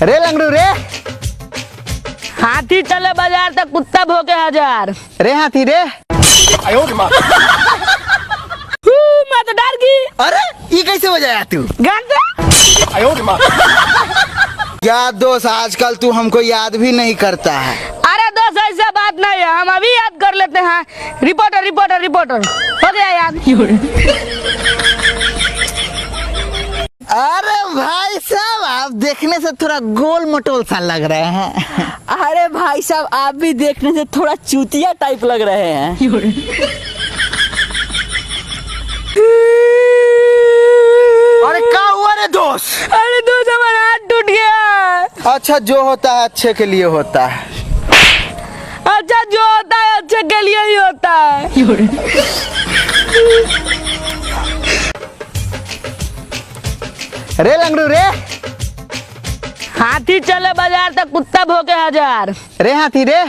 रे लंगड़ू रे। हाथी चले बाजार तक कुत्ता भोके हजार। रे हाथी रे। मैं तो डर गई। अरे ये कैसे बजाया तू? याद दोस्त, आजकल तू हमको याद भी नहीं करता है। अरे दोस्त ऐसा बात नहीं है, हम अभी याद कर लेते हैं। रिपोर्टर रिपोर्टर रिपोर्टर हो गया याद। अरे भाई साहब, आप देखने से थोड़ा गोल मटोल सा लग रहे हैं। अरे भाई साहब, आप भी देखने से थोड़ा चूतिया टाइप लग रहे हैं। अरे क्या हुआ रे दोस्त? अरे दोस्त हमारा हाथ टूट गया। अच्छा, जो होता है अच्छे के लिए होता है। अच्छा जो होता है अच्छे के लिए ही होता है। रे लंगड़ू रे। हाथी चले बाजार तक कुत्ता भोके हजार। रे हाथी रे।